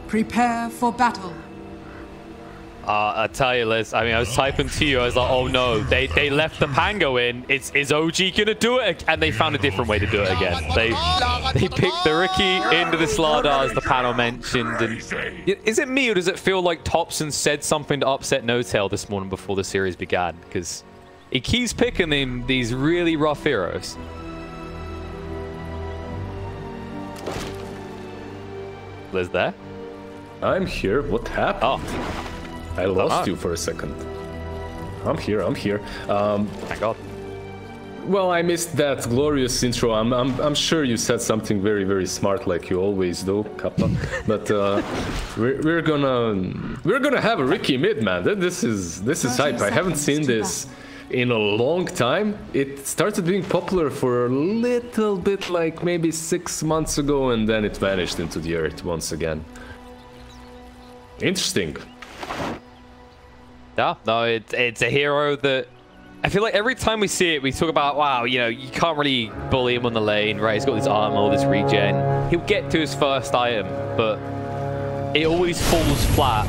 Prepare for battle. I tell you, Liz, I mean, I was typing to you, I was like, oh no, they left the Pango in. Is OG gonna do it? And they found a different way to do it again. They picked the Riki into the Slardar, as the panel mentioned. And is it me, or does it feel like Topson said something to upset No-Tail this morning before the series began? Because he keeps picking these really rough heroes. Liz there? I'm here. What happened? Oh. I lost you for a second. I'm here. Thank God. Well, I missed that glorious intro. I'm sure you said something very, very smart, like you always do, Kappa. But we're gonna have a Riki mid, man. This is hype. I haven't seen this in a long time. It started being popular for a little bit, like maybe 6 months ago, and then it vanished into the earth once again. Interesting. Yeah, no, it's a hero that I feel like every time we see it, we talk about, wow, you know, you can't really bully him on the lane, right? He's got this armor, all this regen. He'll get to his first item, but it always falls flat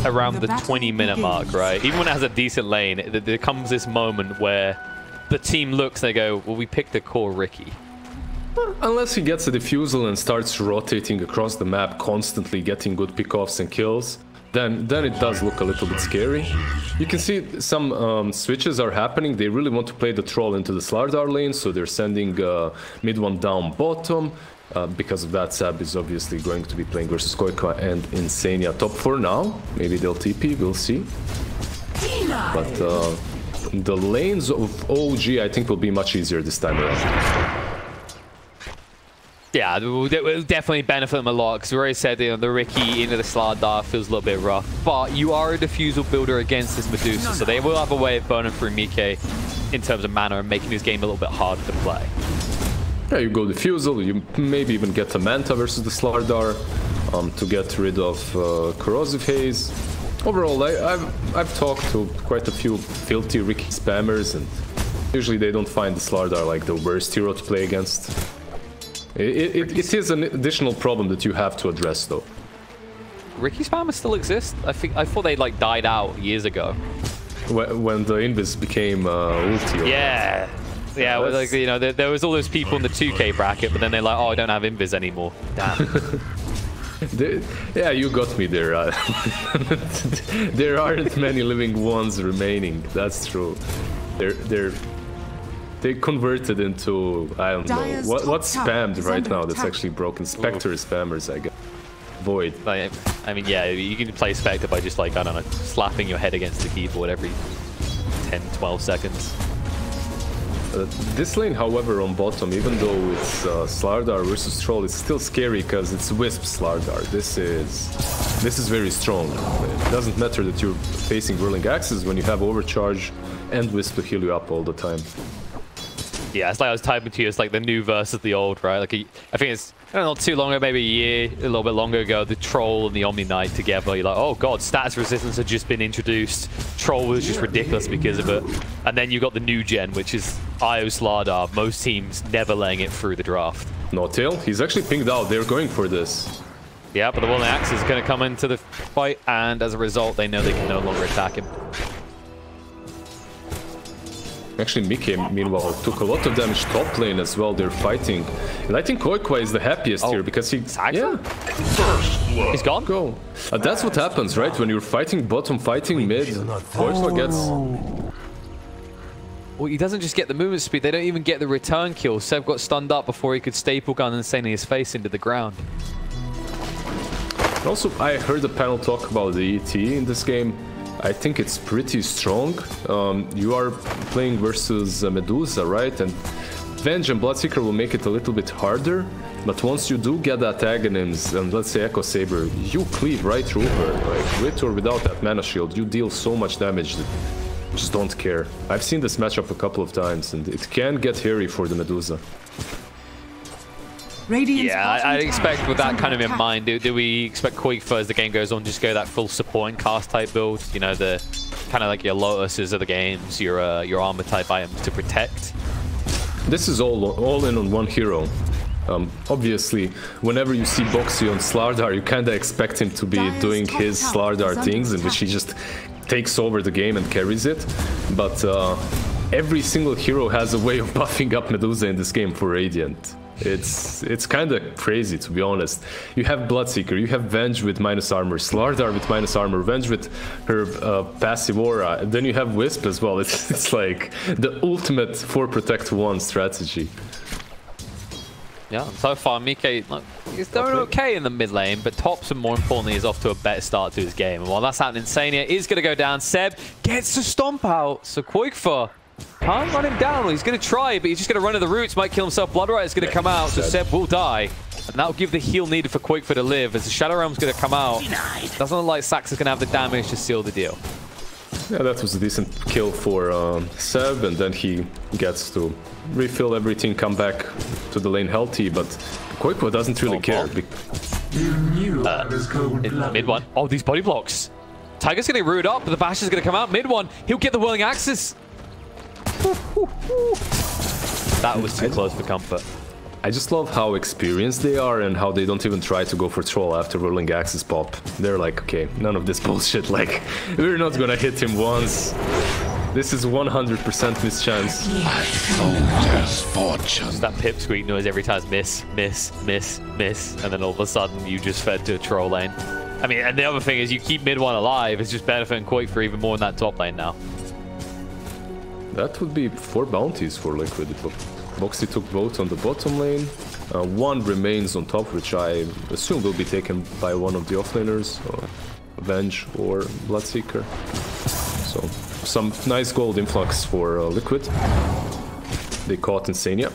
around the 20-minute mark, right? Even when it has a decent lane, there comes this moment where the team looks and they go, well, we picked a core Riki. Unless he gets a defusal and starts rotating across the map, constantly getting good pickoffs and kills, then it does look a little bit scary. You can see some switches are happening. They really want to play the troll into the Slardar lane, so they're sending mid one down bottom. Because of that, Sab is obviously going to be playing versus Koika and Insania top for now. Maybe they'll TP, we'll see. But the lanes of OG, I think, will be much easier this time around. Yeah, it will definitely benefit them a lot, because we already said, you know, the Riki into the Slardar feels a little bit rough, but you are a diffusal builder against this Medusa, so they will have a way of burning through miCKe in terms of mana and making this game a little bit harder to play. Yeah, you go defusal, you maybe even get a Manta versus the Slardar to get rid of Corrosive Haze. Overall, I've talked to quite a few filthy Riki spammers, and usually they don't find the Slardar like the worst hero to play against. It is an additional problem that you have to address, though. Riki spammers still exist? I thought they like died out years ago. When the Invis became ulti. Yeah. Yeah, well, like, you know, there was all those people in the 2K bracket, but then they're like, oh, I don't have Invis anymore. Damn. Yeah, you got me there. There aren't many living ones remaining. That's true. They converted into, I don't know, what's spammed right now that's actually broken? Spectre spammers, I guess. Void. I mean, yeah, you can play Spectre by just, like, I don't know, slapping your head against the keyboard every 10, 12 seconds. This lane, however, on bottom, even though it's Slardar versus Troll, it's still scary because it's Wisp Slardar. This is very strong. It doesn't matter that you're facing Whirling Axes when you have Overcharge and Wisp to heal you up all the time. Yeah, it's like I was typing to you, it's like the new versus the old, right? Like I think it's, I don't know, not too long ago, maybe a year, a little bit longer ago, the Troll and the Omni Knight together. You're like, oh god, status resistance had just been introduced. Troll was just ridiculous because of it. And then you got the new gen, which is IO Slardar. Most teams never laying it through the draft. No-Tail, he's actually pinged out. They're going for this. Yeah, but the Whirling Axe is going to come into the fight, and as a result, they know they can no longer attack him. Actually, miCKe, meanwhile, took a lot of damage top lane as well. They're fighting. And I think Koikwa is the happiest here because he... Yeah. He's gone? Go. That's what happens, right? When you're fighting bottom, fighting mid, Koikwa gets... Well, he doesn't just get the movement speed, they don't even get the return kill. Seb got stunned up before he could staple gun Insania's face into the ground. Also, I heard the panel talk about the ET in this game. I think it's pretty strong. You are playing versus Medusa, right? And Venge and Bloodseeker will make it a little bit harder. But once you do get that Aghanims and let's say Echo Saber, you cleave right through her. Like with or without that mana shield, you deal so much damage that you just don't care. I've seen this matchup a couple of times and it can get hairy for the Medusa. Yeah, I'd expect with that kind of in mind, do we expect Koikwa as the game goes on just go that full support and cast type build? You know, the kind of like your Lotuses of the games, your armor type items to protect? This is all in on one hero. Obviously, whenever you see Boxy on Slardar, you kind of expect him to be doing his Slardar things, in which he just takes over the game and carries it. But every single hero has a way of buffing up Medusa in this game for Radiant. It's kind of crazy, to be honest. You have Bloodseeker, you have Venge with minus armor, Slardar with minus armor, Venge with her passive aura, and then you have Wisp as well. It's like the ultimate 4 protect 1 strategy. Yeah, so far miCKe, look, he's doing okay in the mid lane, but Tops, and more importantly, is off to a better start to his game. And while that's happening, Insania is going to go down. Seb gets the stomp out, so Quoikfa can't run him down. Well, he's going to try, but he's just going to run to the roots, might kill himself. Bloodright is going to come out, so Seb will die. And that'll give the heal needed for Quoikfa to live, as the Shadow Realm's going to come out. Doesn't look like Sax is going to have the damage to seal the deal. Yeah, that was a decent kill for Seb, and then he gets to refill everything, come back to the lane healthy, but Quoikfa doesn't really care. Mid one. Oh, these body blocks. Tiger's going to root up, but the Bash is going to come out. Mid one. He'll get the Whirling Axes. That was too close for comfort. I just love how experienced they are and how they don't even try to go for troll after Whirling Axes pop. They're like, okay, none of this bullshit, like, we're not gonna hit him once. This is 100% miss chance. Just that pipsqueak noise every time. Miss, miss, miss, miss, and then all of a sudden you just fed to a troll lane. I mean, and the other thing is you keep mid one alive, it's just benefiting Quoikfa even more in that top lane now. That would be 4 bounties for Liquid. It looked. Boxy took both on the bottom lane. 1 remains on top, which I assume will be taken by one of the offlaners, or Venge or Bloodseeker. So some nice gold influx for Liquid. They caught Insania.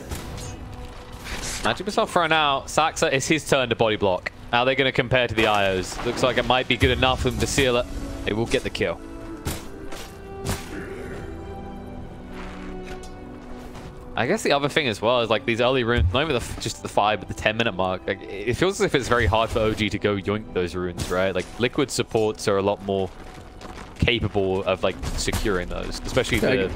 Magic Missile thrown out. Saxa, it's his turn to body block. How are they going to compare to the IOs? Looks like it might be good enough for them to seal it. They will get the kill. I guess the other thing as well is like these early runes, not even just the 5 but the 10-minute mark, like, it feels as if it's very hard for OG to go yoink those runes, right? Like Liquid supports are a lot more capable of like securing those, especially the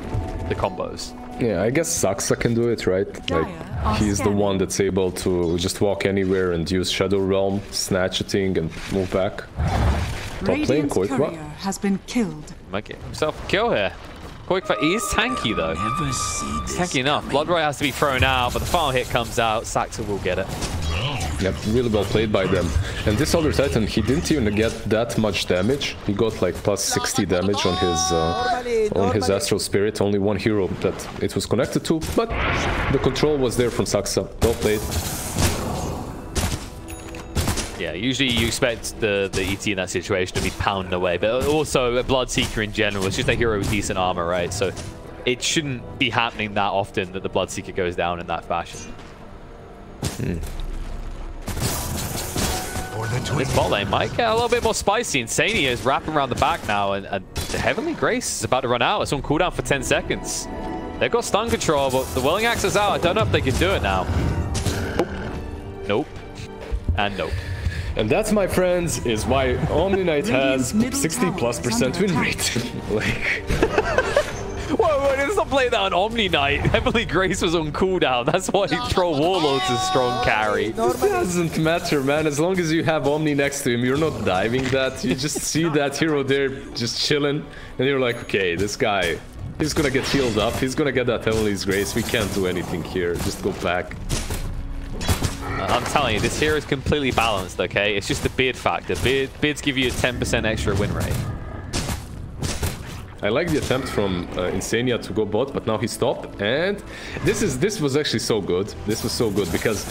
combos. Yeah, I guess Saxa can do it, right? Like he's the one that's able to just walk anywhere and use Shadow Realm, snatch a thing and move back. Top lane, Quoikfa has been killed. Might get himself a kill here. Quoikfa is tanky though. It's tanky enough. Bloodright has to be thrown out, but the final hit comes out. Saxa will get it. Yep, really well played by them. And this other Titan, he didn't even get that much damage. He got like plus 60 damage on his Astral Spirit. Only 1 hero that it was connected to, but the control was there from Saxa. Well played. Yeah, usually you expect the ET in that situation to be pounding away, but also a Bloodseeker in general is just a hero with decent armor, right? So it shouldn't be happening that often that the Bloodseeker goes down in that fashion. This bot lane might get a little bit more spicy. Insania is wrapping around the back now, and the Heavenly Grace is about to run out. It's on cooldown for 10 seconds. They've got stun control, but the Whirling Axe is out. I don't know if they can do it now. Nope. And nope. And that, my friends, is why Omni Knight has 60+% win rate. Like... Whoa, let's not play that on Omni Knight. Heavenly Grace was on cooldown. That's why Troll Warlord's a strong carry. It doesn't matter, man. As long as you have Omni next to him, you're not diving that. You just see that hero there just chilling, and you're like, okay, this guy, he's gonna get healed up. He's gonna get that Heavenly Grace. We can't do anything here. Just go back. I'm telling you, this hero is completely balanced, okay? It's just the beard factor. Beards give you a 10% extra win rate. I like the attempt from Insania to go bot, but now he stopped. And this was actually so good. This was so good because...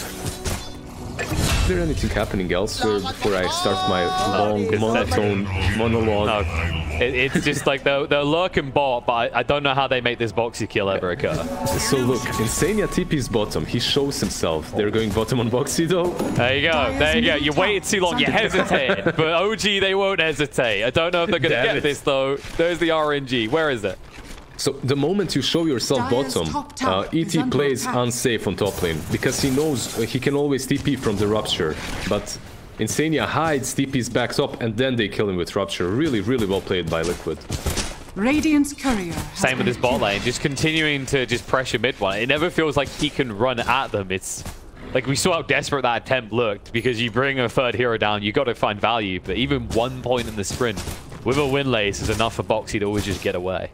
Is there anything happening elsewhere before I start my long monotone monologue? No. It's just like they're lurking bot, but I don't know how they make this Boxy kill ever occur. So look, Insania TP's bottom. He shows himself. They're going bottom on Boxy though. There you go. There you go. You waited too long. You hesitated. But OG, they won't hesitate. I don't know if they're going to get this though. There's the RNG. Where is it? So the moment you show yourself bottom, ET plays unsafe on top lane because he knows he can always TP from the Rupture, but Insania hides, TP's back top, and then they kill him with Rupture. Really, really well played by Liquid. Radiant's courier. Same with this bot lane, just continuing to just pressure mid one. It never feels like he can run at them. It's Like, we saw how desperate that attempt looked, because you bring a third hero down, you got to find value. But even 1 point in the sprint with a win lace is enough for Boxy to always just get away.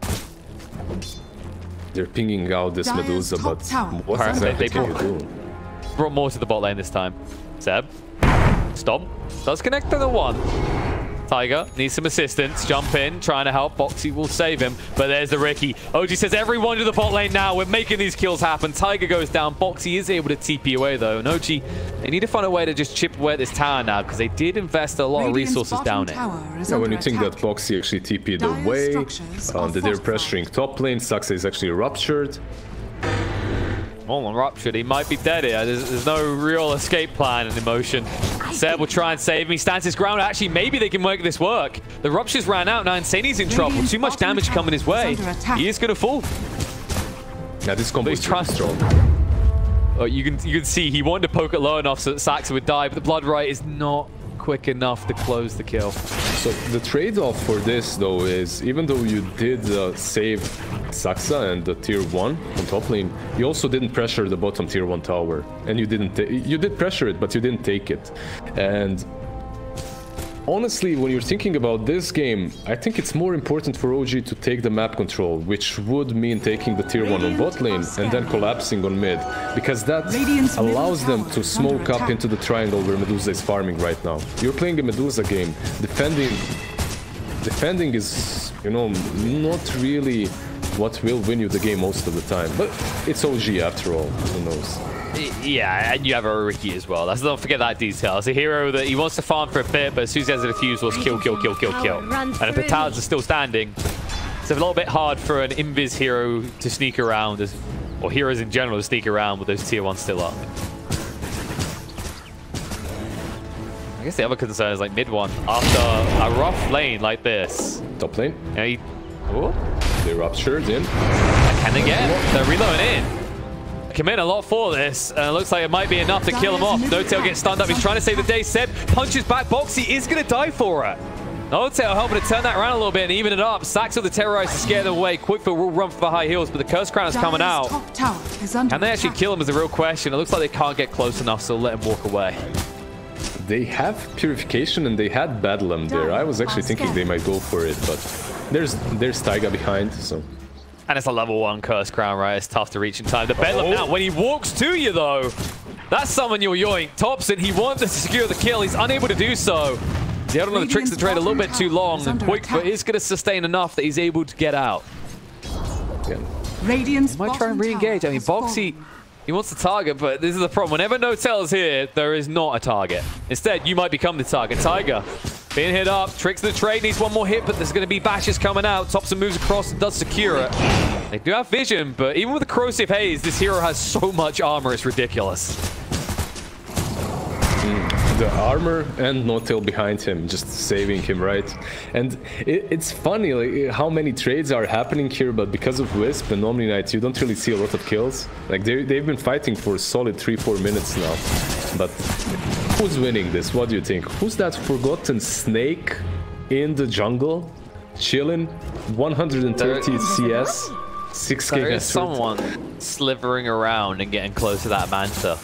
They're pinging out this Medusa, but what exactly can you do? Brought more to the bot lane this time. Seb. Stomp. Does connect to the 1. Tiger needs some assistance. Jump in, trying to help. Boxy will save him, but there's the Riki. OG says, everyone to the bot lane now. We're making these kills happen. Tiger goes down. Boxy is able to TP away, though. And OG, they need to find a way to just chip away at this tower now, because they did invest a lot of resources down it. Yeah, when you think that Boxy actually TP'd away, that they're pressuring top lane, Saxa is actually ruptured. Oh, ruptured. He might be dead here. There's no real escape plan in motion. Seb will try and save me. Stands his ground. Actually, maybe they can make this work. The ruptures ran out. Now Insani's in trouble. Too much damage coming his way. He is going to fall. Yeah, this combo is too strong. Oh, you can see he wanted to poke it low enough so that Saxa would die, but the Blood Right is not quick enough to close the kill. So the trade-off for this, though, is even though you did save Saxa and the tier 1 on top lane, you also didn't pressure the bottom tier 1 tower. And you did pressure it, but you didn't take it. And honestly, when you're thinking about this game, I think it's more important for OG to take the map control, which would mean taking the tier 1 on bot lane and then collapsing on mid, because that allows them to smoke up into the triangle where Medusa is farming right now. You're playing a Medusa game. Defending is, you know, not really what will win you the game most of the time, but it's OG after all, who knows. Yeah, and you have a Riki as well. Don't forget that detail. It's a hero that he wants to farm for a bit, but as soon as he has a defuse, it's kill, kill, kill, kill, kill. And if the towers are still standing, it's a little bit hard for an invis hero to sneak around, or heroes in general to sneak around with those tier 1s still up. I guess the other concern is like mid 1. After a rough lane like this. Top lane. Yeah, they ruptured in. Can they get? They're reloading in. Commit a lot for this, and it looks like it might be enough to kill him off. No-Tail gets stunned up. He's trying to save the day. Seb punches back. Boxy is going to die for it. No-Tail helping to turn that around a little bit and even it up. Saxa with the Terrorize to scare them away. Quickfield will run for the high heels, but the Curse Crown is coming out. Can they actually kill him is the real question. It looks like they can't get close enough, so let him walk away. They have Purification and they had Bedlam there. I was actually thinking they might go for it, but there's Taiga behind, so... And it's a level 1 Curse Crown, right? It's tough to reach in time. The Bedlam now, when he walks to you, though, that's someone you'll yoink. Thompson, he wanted to secure the kill. He's unable to do so. He held on to the tricks to trade a little bit too long, and Quickfoot is going to sustain enough that he's able to get out. Yeah. He might try and re-engage. I mean, Boxy, he wants to target, but this is the problem. Whenever No-Tail is here, there is not a target. Instead, you might become the target. Tiger being hit up, tricks the trade, needs one more hit, but there's going to be bashes coming out. Thompson moves across and does secure it. They do have vision, but even with the Corrosive Haze, this hero has so much armor, it's ridiculous. The armor and No-Tail behind him, just saving him, right? And it's funny like, how many trades are happening here, but because of Wisp and Omni Knight, you don't really see a lot of kills. Like, they've been fighting for a solid 3-4 minutes now. But who's winning this? What do you think? Who's that forgotten snake in the jungle? Chilling? 130 CS? 6k. There is someone slithering around and getting close to that Manta.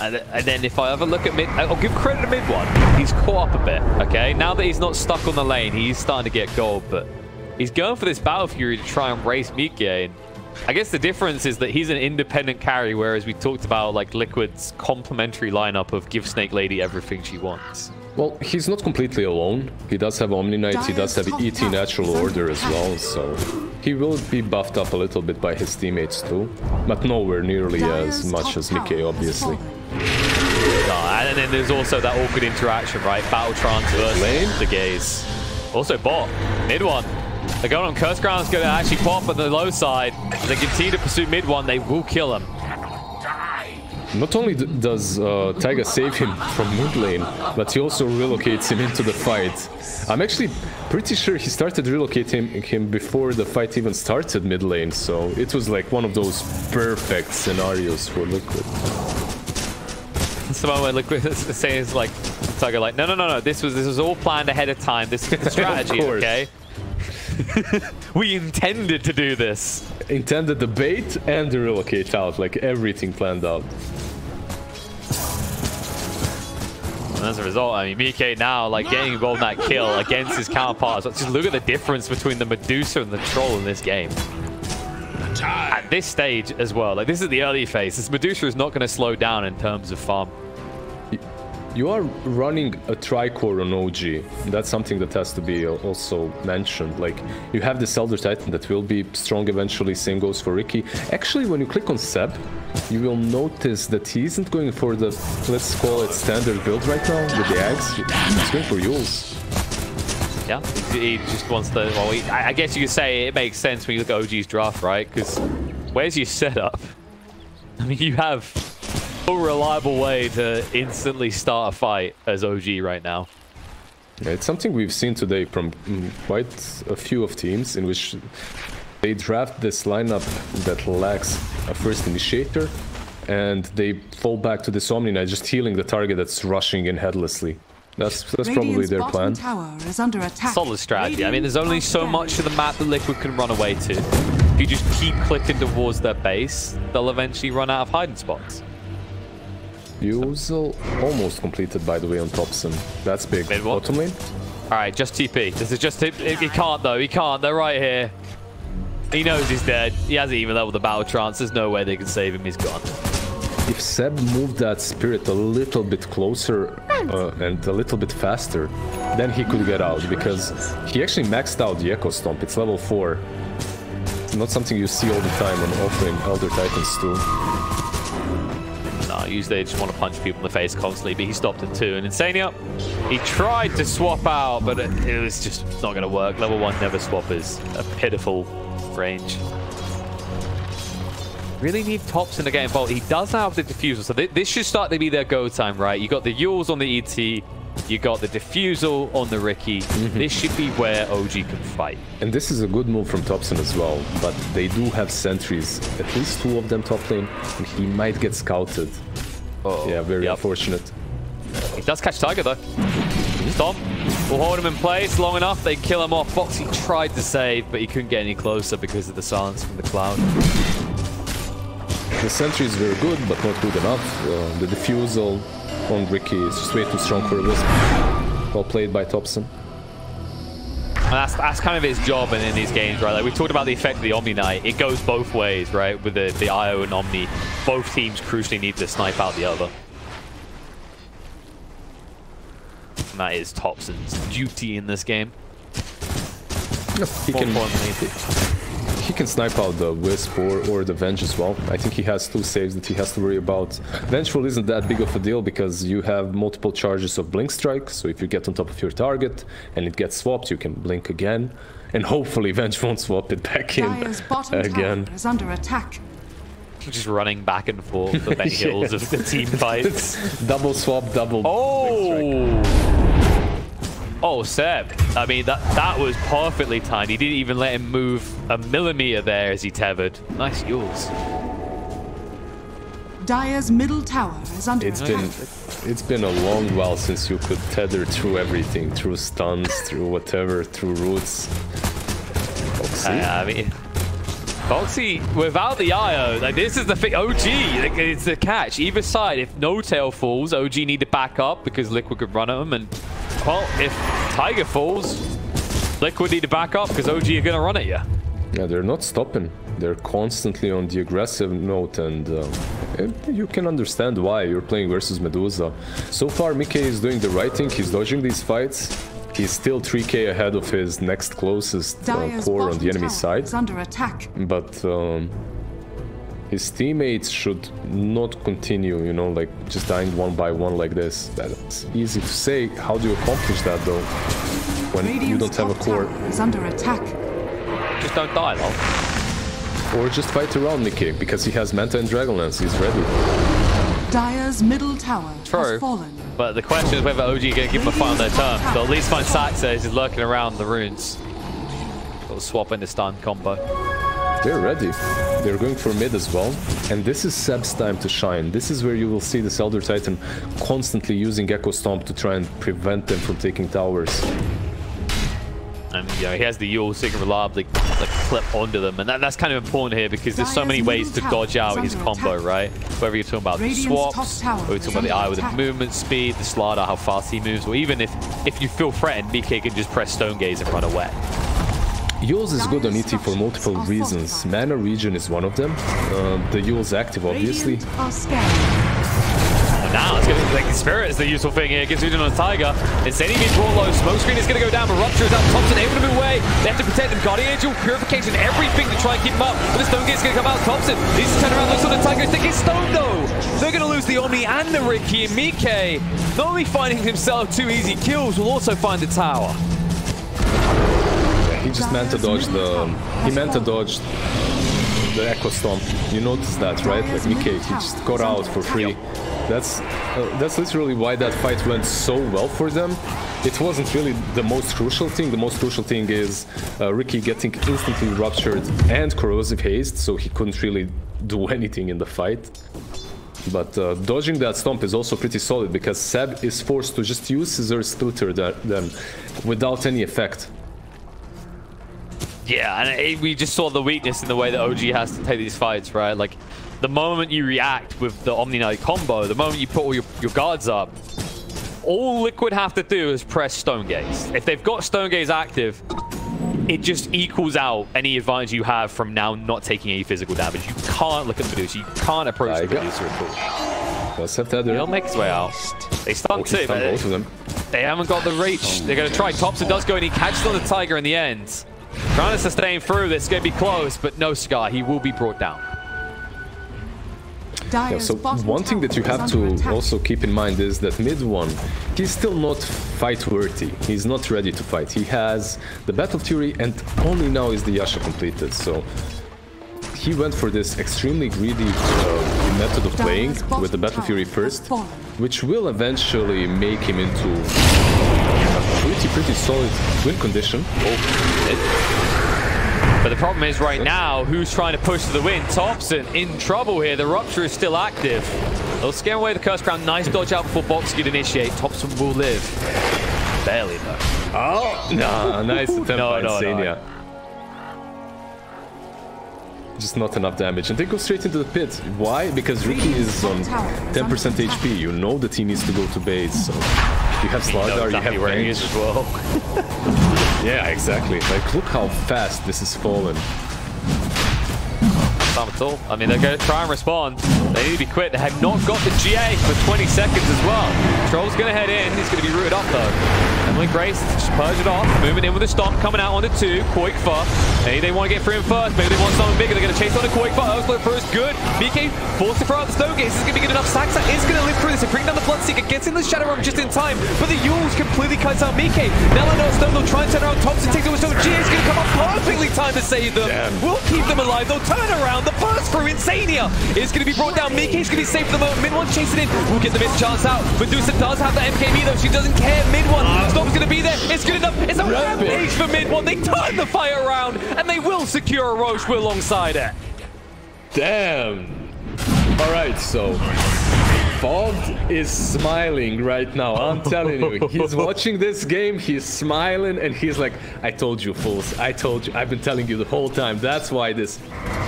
And then if I ever look at mid, I'll give credit to mid 1. He's caught up a bit, okay? Now that he's not stuck on the lane, he's starting to get gold, but he's going for this Battle Fury to try and race miCKe. And I guess the difference is that he's an independent carry, whereas we talked about like Liquid's complementary lineup of give Snake Lady everything she wants. Well, he's not completely alone. He does have Omni Knight, he does have ET Natural Order as well, so he will be buffed up a little bit by his teammates too, but nowhere nearly as much as miCKe, obviously. And then there's also that awkward interaction, right? Battle transfer, lane, the gaze. Also bot, mid 1. They're going on Curse Crown's going to actually pop at the low side. As they continue to pursue mid 1, they will kill him. Not only does Taiga save him from mid lane, but he also relocates him into the fight. I'm actually pretty sure he started relocating him before the fight even started mid lane, so it was like one of those perfect scenarios for Liquid. It's the moment where Liquid is saying, like, Taiga, like, no, this was all planned ahead of time. This is the strategy, okay? We intended to do this. Intended the bait and the relocate out, like everything planned out. And as a result, I mean, miCKe now, like, getting involved in that kill against his counterparts. Just look at the difference between the Medusa and the Troll in this game. At this stage as well, like, this is the early phase. This Medusa is not going to slow down in terms of farm. You are running a tricore on OG. That's something that has to be also mentioned. Like, you have this Elder Titan that will be strong eventually. Same goes for Riki. Actually, when you click on Seb, you will notice that he isn't going for the, let's call it, standard build right now with the Ags. He's going for Yules. Yeah, he just wants to... Well, I guess you could say it makes sense when you look at OG's draft, right? Because where's your setup? I mean, you have a reliable way to instantly start a fight as OG right now. Yeah, it's something we've seen today from quite a few of teams in which they draft this lineup that lacks a first initiator, and they fall back to this Omni Knight, just healing the target that's rushing in headlessly. That's probably their plan. Tower is under attack. Solid strategy. I mean, there's only so much of the map that Liquid can run away to. If you just keep clicking towards their base, they'll eventually run out of hiding spots. Usual almost completed, by the way, on Thompson. That's big. Bottom lane? Alright, just TP. This is just... He can't, though. He can't. They're right here. He knows he's dead. He hasn't even leveled the battle trance. There's no way they can save him. He's gone. If Seb moved that spirit a little bit closer and a little bit faster, then he could get out, because he actually maxed out the Echo Stomp. It's level 4. It's not something you see all the time on offlane Elder Titans too. No, usually they just want to punch people in the face constantly, but he stopped it too. And Insania, he tried to swap out, but it was just not going to work. Level 1 never swap is a pitiful range. Really need Thompson to get involved. He does have the diffusal, so this should start to be their go time, right? You got the Yules on the ET, you got the diffusal on the Riki. This should be where OG can fight. And this is a good move from Thompson as well, but they do have sentries, at least 2 of them top lane, and he might get scouted. Yeah, very unfortunate. He does catch Tiger though. Stomp will hold him in place long enough. They kill him off. Foxy tried to save, but he couldn't get any closer because of the silence from the cloud. The sentries were good, but not good enough. The diffusal on Riki is just way too strong for a Wisp. Well played by Thompson. And that's kind of his job in these games, right? Like, we talked about the effect of the Omni Knight. It goes both ways, right? With the IO and Omni, both teams crucially need to snipe out the other. And that is Thompson's duty in this game. He can snipe out the Wisp or the Venge as well. I think he has 2 saves that he has to worry about. Vengeful isn't that big of a deal because you have multiple charges of Blink Strike, so if you get on top of your target and it gets swapped, you can blink again. And hopefully Venge won't swap it back in again. Is under attack. Just running back and forth the many hills of the team fights. Double swap, double Blink Strike. Oh, Seb. I mean, that was perfectly timed. He didn't even let him move a millimeter there as he tethered. Nice Yules. Dire's middle tower is under attack. It's been a long while since you could tether through everything, through stuns, through whatever, through roots. I mean, Foxy, without the IO, like, this is the thing. OG, like, it's the catch. Either side, if no tail falls, OG need to back up because Liquid could run at him. And, well, if Tiger falls, Liquid need to back up because OG are going to run at you. Yeah, they're not stopping. They're constantly on the aggressive note, and you can understand why. You're playing versus Medusa. So far, miCKe is doing the right thing. He's dodging these fights. He's still 3k ahead of his next closest core on the enemy side. Under attack. But his teammates should not continue, you know, like just dying one by one like this. That's easy to say. How do you accomplish that though? When you don't have a core. Is under attack. Just don't die, lol. Or just fight around miCKe, because he has Manta and Dragonlance. He's ready. Dire's middle tower has fallen. But the question is whether OG are going to give him a fight on their turn. They'll at least find Saxa as he's lurking around the runes. They'll swap into stun combo. They're ready. They're going for mid as well. And this is Seb's time to shine. This is where you will see this Elder Titan constantly using Echo Stomp to try and prevent them from taking towers. And you know, he has the Yule so he can reliably like clip onto them, and that's kind of important here because there's so many ways to dodge out his combo, right? Whether you're talking about the swaps, or you're talking about the eye with the movement speed, the slider, how fast he moves, or even if you feel threatened, miCKe can just press Stone Gaze and run away. Yule's is good on ET for multiple reasons. Mana regen is one of them. The Yule's active, obviously. Now it's going to like the Spirit is the useful thing here. Gets Regen on the Tiger. Insanity being brought low. Smoke screen is going to go down, but Rupture is out. Thompson able to move away. They have to protect him. Guardian Angel, Purification, everything to try and keep him up. But the Stone Gate is going to come out. Thompson needs to turn around. Looks on the Tiger. He's thinking Stone though. They're going to lose the Omni and the Riki, and miCKe, not only finding himself 2 easy kills, will also find the tower. He just meant to dodge the Echo Stomp. You noticed that, right? Like miCKe, he just got out for free. That's literally why that fight went so well for them. It wasn't really the most crucial thing. The most crucial thing is Riki getting instantly ruptured and corrosive haste, so he couldn't really do anything in the fight. But dodging that stomp is also pretty solid because Seb is forced to just use Scissor Splitter them without any effect. Yeah, and we just saw the weakness in the way that OG has to take these fights, right? Like, the moment you react with the Omni Knight combo, the moment you put all your guards up, all Liquid have to do is press Stone Gaze. If they've got Stone Gaze active, it just equals out any advantage you have from now not taking any physical damage. You can't look at the Medusa. You can't approach the Medusa at all. He'll make his way out. They stun too, but both of them. They haven't got the reach. They're going to try. Thompson does go and he catches on the Tiger in the end. Trying to sustain through this, going to be close, but no Scar. He will be brought down. Yeah, so one thing that you have to also keep in mind is that mid one, he's still not fight worthy. He's not ready to fight. He has the Battle Fury and only now is the Yasha completed. So he went for this extremely greedy method of playing with the Battle Fury first, which will eventually make him into a pretty solid win condition. But the problem is right now, who's trying to push to the win? Thompson in trouble here. The Rupture is still active. They'll scare away the Curse Crown. Nice dodge out before Box could initiate. Thompson will live. Barely though. Oh, no, nice attempt by Insania. Just not enough damage. And they go straight into the pit. Why? Because Riki is on 10% HP. You know that he needs to go to base. So you have Slardar, you have where he is as well. Yeah, exactly. Like, look how fast this is fallen. Not at all. I mean, they're going to try and respond. They need to be quick. They have not got the GA for 20 seconds as well. Troll's going to head in. He's going to be rooted up, though. Emily Grace just purge it off. Moving in with a stomp. Coming out onto 2. Koikfa. Maybe they want to get through him first. Maybe they want something bigger. They're going to chase on the Koikfa. Oslo first. Good. miCKe forced to throw out the Stone Gaze. This is going to be good enough. Saxa is going to live through this and bring down the Bloodseeker. Gets in the Shadow Realm just in time. But the Yules completely cuts out miCKe. Now I know Stone. They'll try and turn around. Thompson takes it with Stone. GA is going to come up perfectly timed to save them. Damn. We'll keep them alive. They'll turn around. The burst through Insania is going to be brought down. miCKe is going to be safe for the moment. Mid one chasing in. We'll get the mid chance out. Medusa does have the MKB though. She doesn't care. Mid one. Storm's going to be there. It's good enough. It's a rampage for mid one. They turn the fight around and they will secure a Roche alongside it. Damn. All right, so Fogged is smiling right now. I'm telling you, he's watching this game, he's smiling, and he's like, I told you, fools. I told you. I've been telling you the whole time. That's why this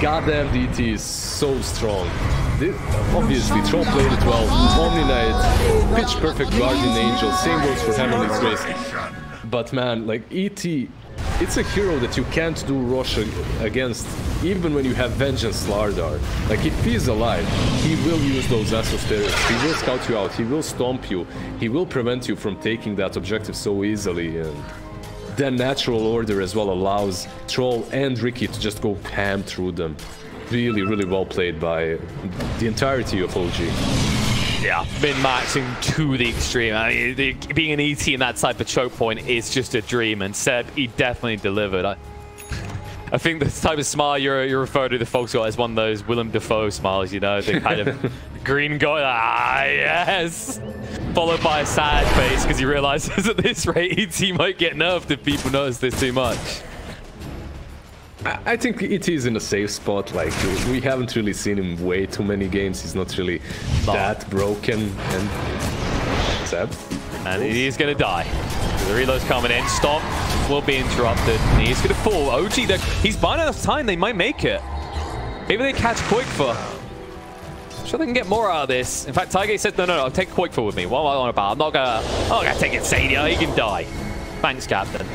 goddamn DT is so strong. Obviously, Troll played it well. Omni Knight, pitch perfect Guardian Angel. Same goes for Hammerling's Grace. But man, like ET, it's a hero that you can't do Rosh against, even when you have Vengeance Slardar. Like, if he's alive, he will use those Vessel Spirits. He will scout you out. He will stomp you. He will prevent you from taking that objective so easily. And then Natural Order as well allows Troll and Riki to just go ham through them. Really, really well played by the entirety of OG. Yeah, min-maxing to the extreme. I mean, being an ET in that type of choke point is just a dream, and Seb, he definitely delivered. I think the type of smile you're referring to the folks got is one of those Willem Dafoe smiles, you know, the kind of green guy, ah, yes! Followed by a sad face because he realizes at this rate, ET might get nerfed if people notice this too much. I think ET is in a safe spot. Like, we haven't really seen him way too many games. He's not really that broken. And Seb? And he's gonna die. The reload's coming in. Stomp will be interrupted. He's going to fall. OG, he's buying enough time. They might make it. Maybe they catch Quickfor. I'm sure they can get more out of this. In fact, Tiger said, no, I'll take Quickfor with me. What am I on about? I'm not gonna take it, Sadia. He can die. Thanks, Captain.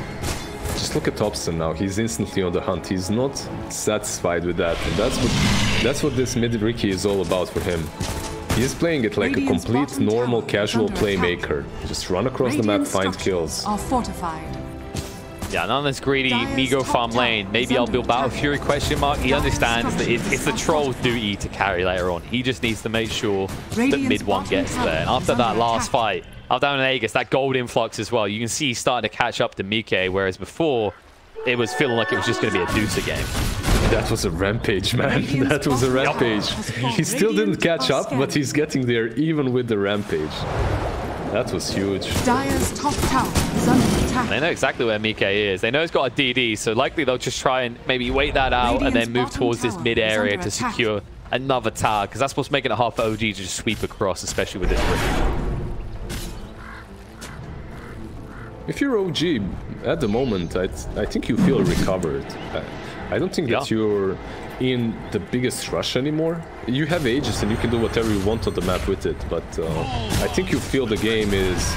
Just look at Thompson now. He's instantly on the hunt. He's not satisfied with that. And that's what this mid Riki is all about for him. He's playing it like a complete normal casual playmaker. Just run across the map, find kills. Are fortified. Yeah, none of this greedy Migo farm lane. Maybe I'll build Battle Fury ? He understands that it's the troll's duty to carry later on. He just needs to make sure that mid one gets there. And after that last fight, after down an Aegis, that gold influx as well, you can see he's starting to catch up to miCKe, whereas before, it was feeling like it was just going to be a Medusa game. That was a rampage, man. That was a rampage. He still didn't catch up, but he's getting there even with the rampage. That was huge. Dire's top tower is under attack. They know exactly where miCKe is. They know he's got a DD, so likely they'll just try and maybe wait that out and then move towards this mid area to secure another tower, because that's what's making it hard for OG to just sweep across, especially with this Riki. If you're OG, at the moment, I think you feel recovered. I don't think that you're in the biggest rush anymore. You have Aegis and you can do whatever you want on the map with it, but I think you feel the game is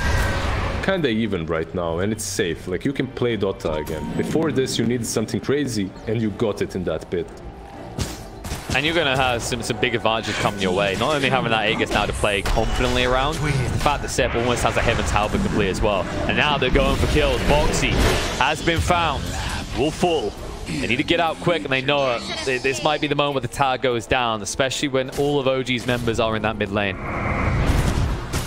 kinda even right now and it's safe. Like, you can play Dota again. Before this, you needed something crazy and you got it in that pit. And you're going to have some big advantages coming your way. Not only having that Aegis now to play confidently around, the fact that Seb almost has a Heaven's Halberd complete as well. And now they're going for kills. Boxy has been found. Will fall. They need to get out quick, and they know it. This might be the moment where the tower goes down, especially when all of OG's members are in that mid lane.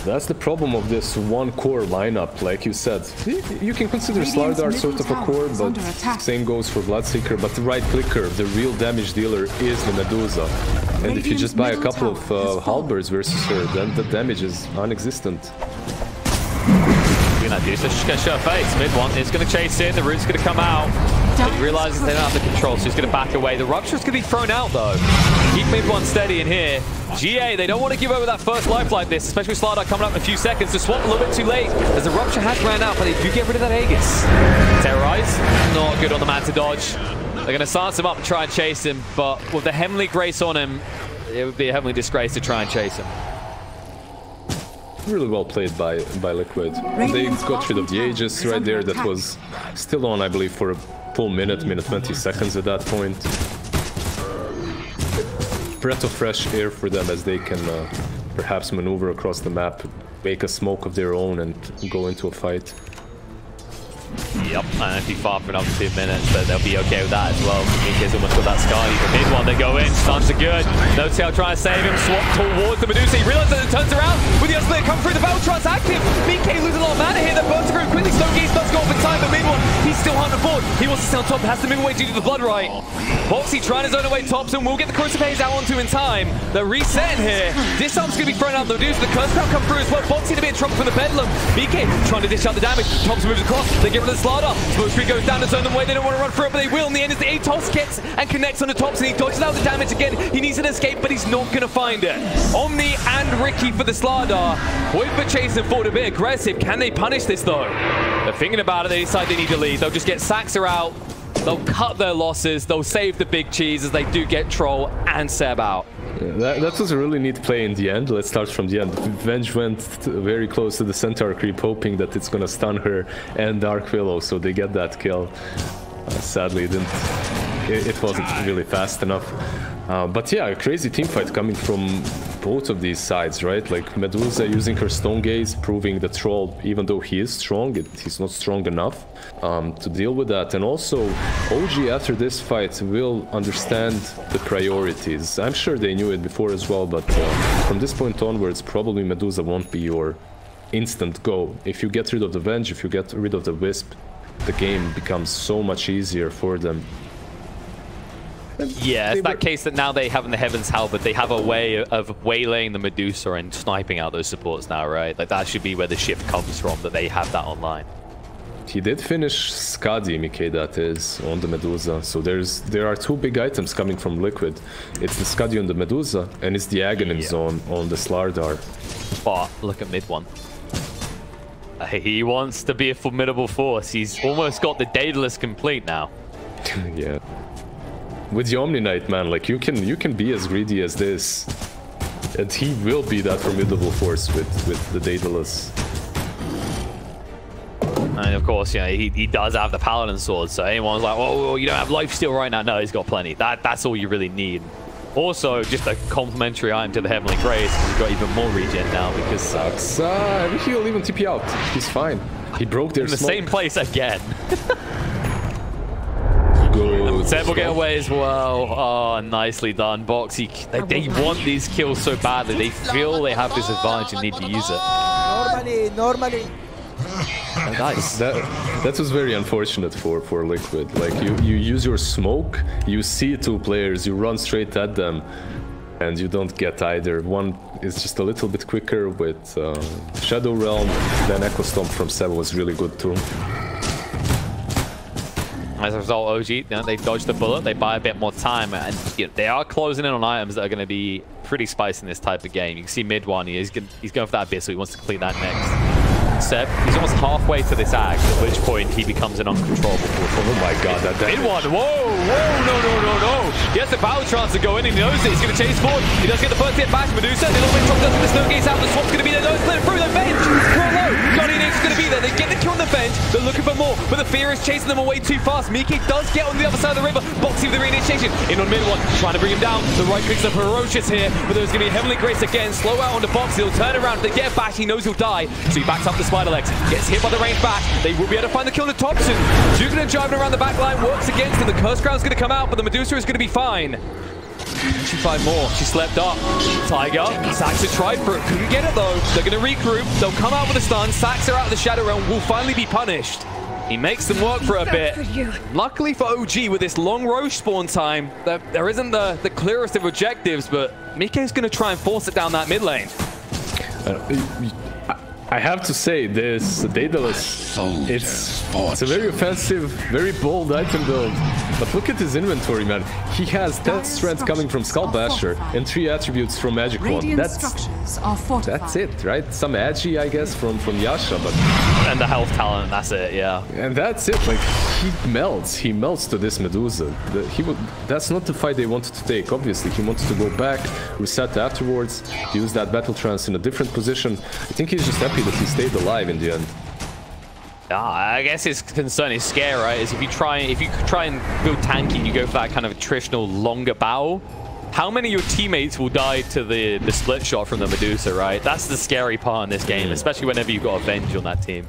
That's the problem of this one core lineup, like you said. You can consider Slardar sort of a core, but same goes for Bloodseeker. But the right clicker, the real damage dealer, is the Medusa. And if you just buy a couple of halberds versus her, then the damage is non-existent. Medusa just going to show a face. Mid one is going to chase in. The root's going to come out. He realizes they don't have the control, so he's going to back away. The Rupture's going to be thrown out, though. Keep mid one steady in here. GA, they don't want to give over that first life like this, especially with Slardar coming up in a few seconds. To swap a little bit too late, as the Rupture has ran out, but they do get rid of that Aegis. Terrorize, not good on the man to dodge. They're going to stance him up and try and chase him, but with the Heavenly Grace on him, it would be a Heavenly Disgrace to try and chase him. Really well played by Liquid. They got rid of the Aegis right there. That was still on, I believe, for a full minute 20 seconds at that point. Breath of fresh air for them as they can perhaps maneuver across the map, make a smoke of their own and go into a fight. Yep, and if he far for another 2 minutes, but they'll be okay with that as well. miCKe's almost got that Sky. The mid one, they go in. Stuns are good. No tail trying to save him. Swap towards the Medusa. He realizes that it turns around. With the Unsplayer come through, the battle trance active. miCKe losing a lot of mana here. That burns through quickly. Stone Gaze does go off in time, but mid one, he's still hunting forward. He wants to stay on top, has to move away due to the blood right. Boxy trying his own away. Thompson will get the Crucifix out onto in time. They're resetting here. Disarm's going to be thrown out. The Medusa, the Curse Crown come through as well. Boxy in a bit of trouble from the Bedlam. miCKe trying to dish out the damage. Thompson moves across. They get rid of the Slardar. Smoke goes down to zone them away. They don't want to run through it, but they will. In the end, as the Atos gets and connects on the tops, and he dodges out the damage again. He needs an escape, but he's not going to find it. Omni and Riki for the Slardar. Quickfor chasing forward a bit aggressive. Can they punish this, though? They're thinking about it. They decide they need to lead. They'll just get Saxer out. They'll cut their losses. They'll save the big cheese as they do get Troll and Seb out. Yeah, that was a really neat play in the end. Let's start from the end. Venge went very close to the Centaur creep, hoping that it's gonna stun her and Dark Willow, so they get that kill. Sadly, it wasn't really fast enough. But yeah, a crazy teamfight coming from both of these sides, right? Like Medusa using her Stone Gaze, proving the Troll, even though he is strong, he's not strong enough to deal with that. And also, OG after this fight will understand the priorities. I'm sure they knew it before as well, but from this point onwards, probably Medusa won't be your instant go. If you get rid of the Venge, if you get rid of the Wisp, the game becomes so much easier for them. Yeah, it's that case that now they have in the Heaven's Halberd, they have a way of waylaying the Medusa and sniping out those supports now, right? Like, that should be where the shift comes from, that they have that online. He did finish Skadi, miCKe, that is, on the Medusa. So there are two big items coming from Liquid. It's the Skadi on the Medusa, and it's the Aghanim Zone on the Slardar. But look at mid one. He wants to be a formidable force. He's almost got the Daedalus complete now. Yeah. With the Omni Knight, man, like you can be as greedy as this, and he will be that formidable force with the Daedalus. And of course, you know, he does have the Paladin sword, so anyone's like, "Whoa, you don't have lifesteal right now." No, he's got plenty. That's all you really need. Also, just a complementary item to the Heavenly Grace. He's got even more regen now because sucks. He'll even TP out. He's fine. He broke their in the smoke. same place again. Good. Seb will get away as well. Oh, nicely done, Boxy. They want these kills so badly. They feel they have this advantage and need to use it. Normally. Oh, nice. That was very unfortunate for Liquid. Like you use your smoke, you see two players, you run straight at them, and you don't get either. One is just a little bit quicker with Shadow Realm, then Echo Stomp from Seb was really good too. As a result, OG, you know, they dodge the bullet, they buy a bit more time, and you know, they are closing in on items that are going to be pretty spicy in this type of game. You can see mid one, he's going for that Abyss, so he wants to complete that next. Seb, he's almost halfway to this axe, at which point he becomes an uncontrollable force. Oh my god, that damage. Mid one, whoa, no. He has the battle trance to go in, and he knows it. He's going to chase forward. He does get the first hit back. Medusa, the little bit dropped up, the snow gates out, the swap's going to be there. No, split through the bench. Low. Guardian Age is going to be there. They get the kill on the bench. They're looking for more, but the fear is chasing them away too fast. miCKe does get on the other side of the river. Boxy with the reinitiation. In on mid one, trying to bring him down. The right clicks are ferocious here, but there's going to be Heavenly Grace again. Slow out on the Boxy. He'll turn around. If they get back, he knows he'll die. So he backs up the Spider Legs. Gets hit by the range back. They will be able to find the kill to Thompson. Juggling and driving around the back line works against him. The Curse Crown's going to come out, but the Medusa is going to be fine. She find more. She slept up. Tiger. Saxa tried for it. Couldn't get it though. They're going to regroup. They'll come out with a stun. Saxa out of the Shadow Realm. Will finally be punished. He makes them work for a bit. Luckily for OG, with this long Roche spawn time, there isn't the clearest of objectives, but miCKe is going to try and force it down that mid lane. I have to say, this Daedalus, it's a very offensive, very bold item build. But look at his inventory, man. He has 10 strength coming from Skull Basher and 3 attributes from Magic Wand. That's it, right? Some Agi, I guess, from Yasha, but... And the health talent, that's it, yeah. And that's it, like, he melts to this Medusa. That's not the fight they wanted to take, obviously. He wanted to go back, reset afterwards, use that Battle Trance in a different position. I think he's just happy that he stayed alive in the end. I guess his concern is scare, right? Is if you try and build tanky and you go for that kind of attritional longer battle, how many of your teammates will die to the split shot from the Medusa, right? That's the scary part in this game, especially whenever you've got Avenge on that team.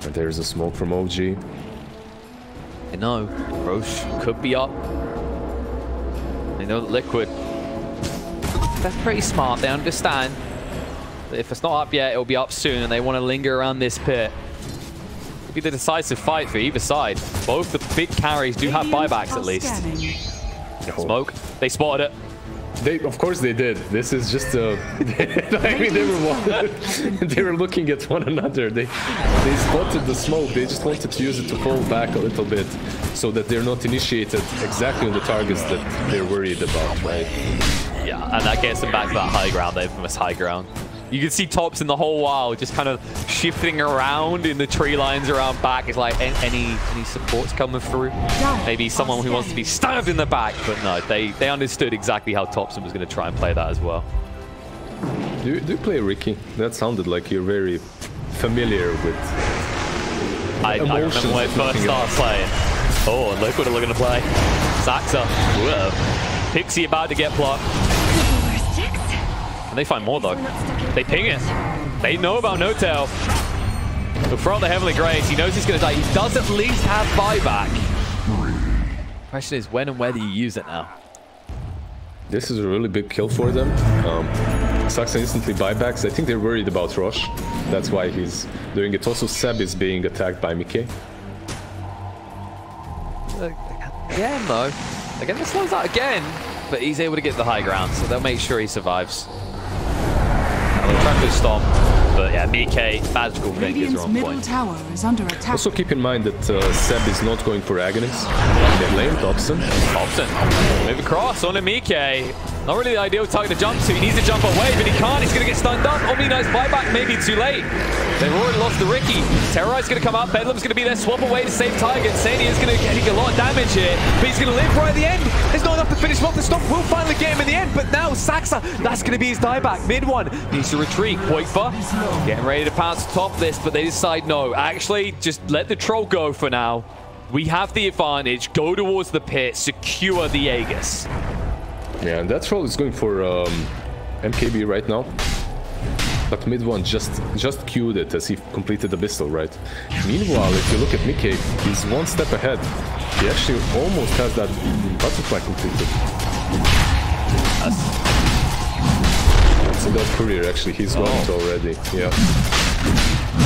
And there's a smoke from OG. I know. Roche could be up. They know that Liquid, that's pretty smart. They understand that if it's not up yet, it'll be up soon, and they want to linger around this pit. Be the decisive fight for either side. Both the big carries do have buybacks at least. Smoke. They spotted it. Of course they did. This is just a... I mean, they were looking at one another. They spotted the smoke. They just wanted to use it to fall back a little bit so that they're not initiated exactly on the targets that they're worried about, right? Yeah, and that gets them back to that high ground, the infamous high ground. You can see Tops in the whole while just kind of shifting around in the tree lines around back. It's like any supports coming through. Maybe someone who wants to be stabbed in the back, but no, they understood exactly how Topson was going to try and play that as well. Do you play Riki? That sounded like you're very familiar with I remember when I first started playing. Oh, and look what they're looking to play. Saxa. Whoa. Pixie about to get blocked. And they find more though. They ping it. They know about No Tail. They'll throw out the Heavenly Grace. He knows he's going to die. He does at least have buyback. Question is when and where do you use it now? This is a really big kill for them. Saxa instantly buybacks. I think they're worried about Roche. That's why he's doing it. Also, Seb is being attacked by miCKe. Again though. Again, this slows out again. But he's able to get the high ground, so they'll make sure he survives. They'll try to stomp, but yeah, miCKe, magical fingers are on point. Tower is under attack. Also keep in mind that Seb is not going for Agonies. They blame Thompson. Move across on a miCKe. Not really the ideal target to jump to. He needs to jump away, but he can't. He's going to get stunned up. Omni nice buyback, maybe too late. They've already lost the Riki. Terrorize going to come up. Bedlam's going to be there. Swap away to save Tiger. Insania is going to get a lot of damage here, but he's going to live right at the end. There's not enough to finish him off. The Stomp will finally get him in the end, but now Saxa, that's going to be his dieback. Mid one needs to retreat. Poifa getting ready to pounce top this, but they decide no. Actually, just let the troll go for now. We have the advantage. Go towards the pit. Secure the Aegis. Yeah, and that troll is going for MKB right now. But mid one just queued it as he completed the Abyssal, right? Meanwhile, if you look at miCKe, he's one step ahead. He actually almost has that butterfly completed. So that courier, actually, he's won it already. Yeah.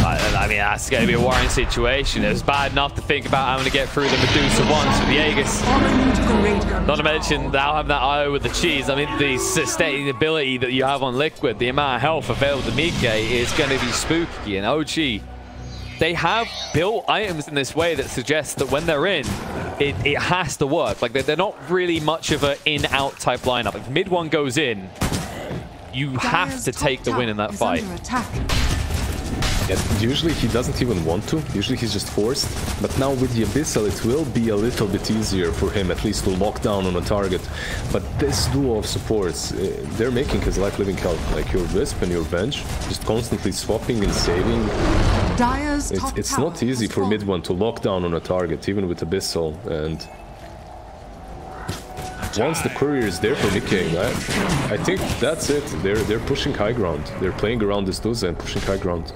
I mean, that's going to be a worrying situation. It was bad enough to think about having to get through the Medusa once with the Aegis. Not to mention, now having that IO with the cheese. I mean, the sustaining ability that you have on Liquid, the amount of health available to miCKe is going to be spooky. And OG, they have built items in this way that suggests that when they're in, it has to work. Like, they're not really much of an in-out type lineup. If mid one goes in, you have to take the win in that fight. Yeah, usually he doesn't even want to. Usually he's just forced. But now with the Abyssal, it will be a little bit easier for him, at least to lock down on a target. But this duo of supports, they're making his life living hell. Like your Wisp and your Venge, just constantly swapping and saving. It's not easy for mid one to lock down on a target, even with Abyssal. And once the courier is there for miCKe, I think that's it. They're pushing high ground. They're playing around this Medusa and pushing high ground.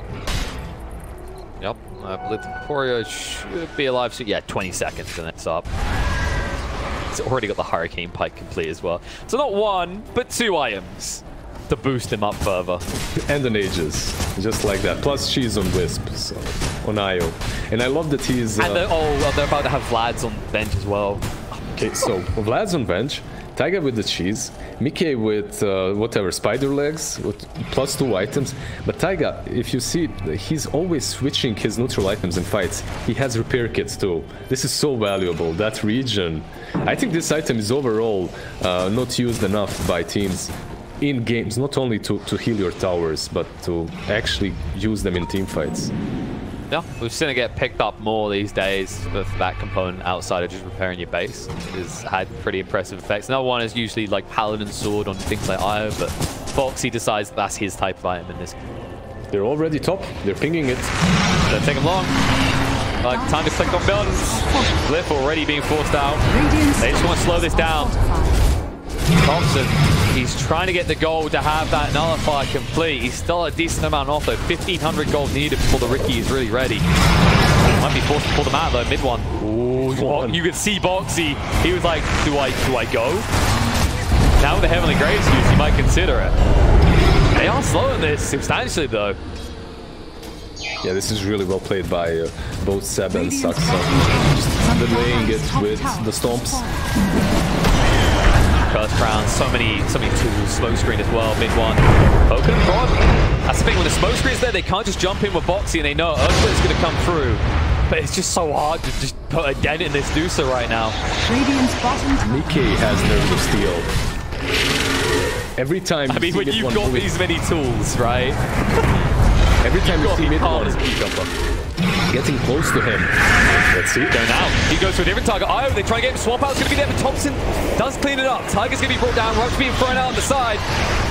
Yep, I believe the courier should be alive soon. Yeah, 20 seconds and it's up. It's already got the Hurricane Pike complete as well. So not one, but two items to boost him up further. And an Aegis, just like that. Plus she's on Wisp, so on IO. And I love that he's... And they're about to have Vlad's on bench as well. Okay, so Vlad's on bench, Taiga with the cheese, miCKe with whatever, spider legs, with +2 items. But Taiga, if you see, he's always switching his neutral items in fights. He has repair kits too. This is so valuable, that region. I think this item is overall not used enough by teams in games, not only to heal your towers, but to actually use them in team fights. Yeah, we've seen it get picked up more these days with that component outside of just repairing your base. It's had pretty impressive effects. Another one is usually like Paladin Sword on things like IO, but Foxy decides that's his type of item in this. They're already top. They're pinging it. Don't take them long. Like, time to click on buildings. Glyph already being forced out. They just want to slow this down. Thompson, he's trying to get the gold to have that nullifier complete. He's still a decent amount off though. 1,500 gold needed before the Riki is really ready. Might be forced to pull them out though, mid one. Ooh, you could see Boxy. He was like, do I go? Now with the Heavenly Graves use, you might consider it. They are slowing this substantially though. Yeah, this is really well played by both Seb and Saxa. Just delaying it with the stomps. First round, so many tools, smoke screen as well, mid one. Poking and prod. That's the thing, when the smoke screen is there, they can't just jump in with Boxy and they know Earthquake's going to come through. But it's just so hard to just put a dent in this Medusa right now. miCKe has Nerves of Steel. Every time I mean, when you've got these many tools, right? Every time you see mid one getting close to him. Let's see. Going out. He goes to a different target. IO, they try to get him. Swamp Out's going to be there, but Thompson does clean it up. Tiger's going to be brought down. Roach being thrown out on the side.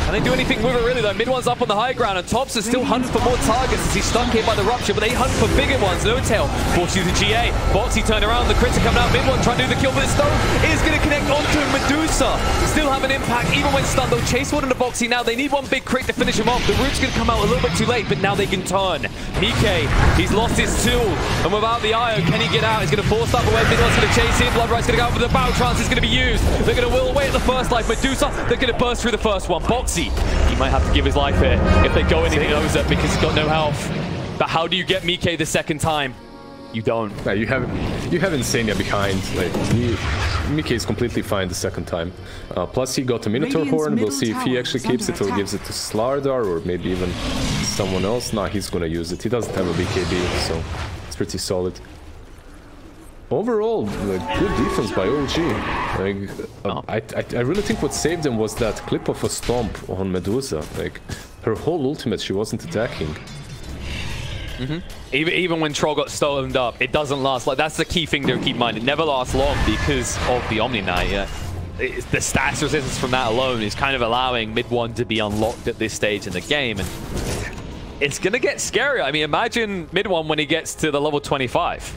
And they do anything with it really though. Mid one's up on the high ground and Thompson's still hunting for more targets as he's stuck here by the rupture, but they hunt for bigger ones. No tail. Forced to use the GA. Boxy turned around. The crits are coming out. Mid one trying to do the kill, but the stone is going to connect onto Medusa. Still have an impact even when stunned. They'll chase one in the Boxy now. They need one big crit to finish him off. The root's going to come out a little bit too late, but now they can turn. miCKe, he's lost his tool, and without the IO, can he get out? He's going to force up away. Mid one's going to chase in. Blood Right's going to go out for the battle trance is going to be used. They're going to will away at the first life. Medusa, they're going to burst through the first one. Boxy, he might have to give his life here if they go anything over because he's got no health. But how do you get miCKe the second time? You don't. Yeah, you have Insania behind. Like miCKe is completely fine the second time. Plus he got a Minotaur Horn. We'll see if he actually keeps it or gives it to Slardar or maybe even someone else. Nah, he's gonna use it. He doesn't have a BKB, so it's pretty solid. overall, like, good defense by OG. Like, I really think what saved them was that clip of a stomp on Medusa. Like, her whole ultimate, she wasn't attacking. Even when Troll got stolen up, it doesn't last. Like, that's the key thing to keep in mind. It never lasts long because of the Omni Knight. Yeah, the stats resistance from that alone is kind of allowing mid 1 to be unlocked at this stage in the game, and it's gonna get scary. I mean, imagine mid 1 when he gets to the level 25.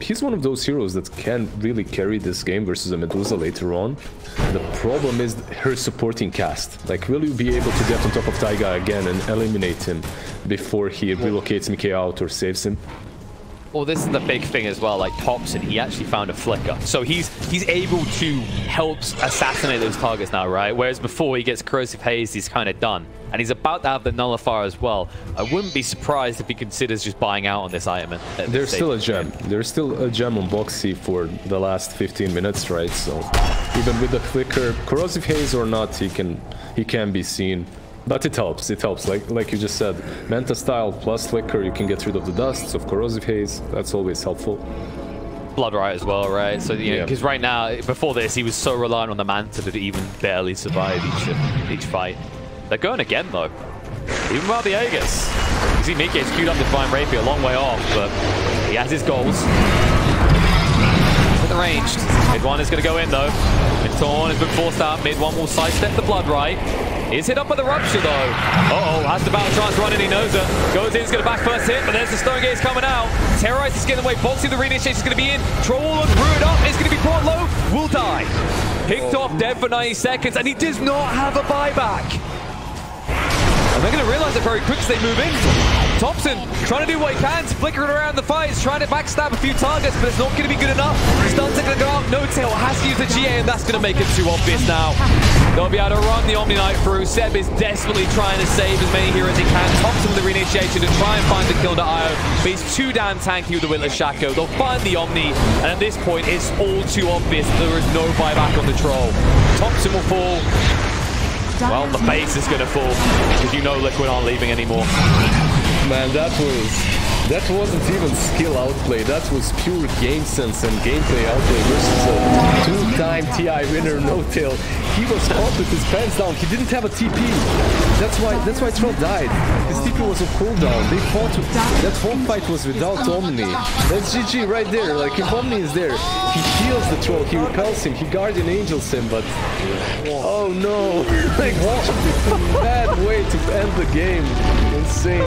He's one of those heroes that can really carry this game versus a Medusa later on. The problem is her supporting cast. Like, will you be able to get on top of Taiga again and eliminate him before he relocates miCKe out or saves him? Well, this is the big thing as well. Like, Thompson, he actually found a flicker, so he's able to help assassinate those targets now, right? Whereas before he gets corrosive haze, he's kind of done, and he's about to have the nullifier as well. I wouldn't be surprised if he considers just buying out on this item. There's still a gem. There's still a gem on Boxy for the last 15 minutes, right? So even with the flicker, corrosive haze or not, he can be seen. But it helps, like you just said, Manta style plus flicker, you can get rid of the dusts of corrosive haze, that's always helpful. Blood Riot as well, right? So, you know, because right now, before this, he was so reliant on the Manta that he even barely survived each fight. They're going again, though. Even without the Aegis. You see miCKe's queued up the Divine Rapier a long way off, but he has his goals. With the ranged. Mid 1 is going to go in, though. Mid Torn has been forced out. Mid 1 will sidestep the Blood Riot. He's hit up with the Rupture, though. Uh-oh, has the battle chance running, he knows it. Goes in, he's going to back first hit, but there's the Stone Gaze coming out. Terrorize is getting away. Boxing the reinitiation is going to be in. Troll will brew it up. It's going to be brought low. Will die. Picked off dead for 90 seconds, and he does not have a buyback. And they're going to realize it very quick as they move in. Thompson trying to do what he can, flickering around the fight, trying to backstab a few targets, but it's not going to be good enough. Stuns are going to go up, no tail, has to use the GA, and that's going to make it too obvious now. They'll be able to run the Omni Knight through. Seb is desperately trying to save as many heroes as he can. Thompson with the reinitiation to try and find the kill to Io, but he's too damn tanky with the Witless Shaco. They'll find the Omni, and at this point, it's all too obvious there is no buyback on the Troll. Thompson will fall. Well, the base is going to fall, because you know Liquid aren't leaving anymore. Man, that wasn't even skill outplay. That was pure game sense and gameplay outplay versus a two-time TI winner, No-Tail. He was caught with his pants down. He didn't have a TP. That's why Troll died. His TP was on cooldown. They fought. That whole fight was without Omni. That's GG right there. Like, if Omni is there, he heals the Troll. He repels him. He Guardian Angels him. But oh no! Like, what a bad way to end the game. Insane.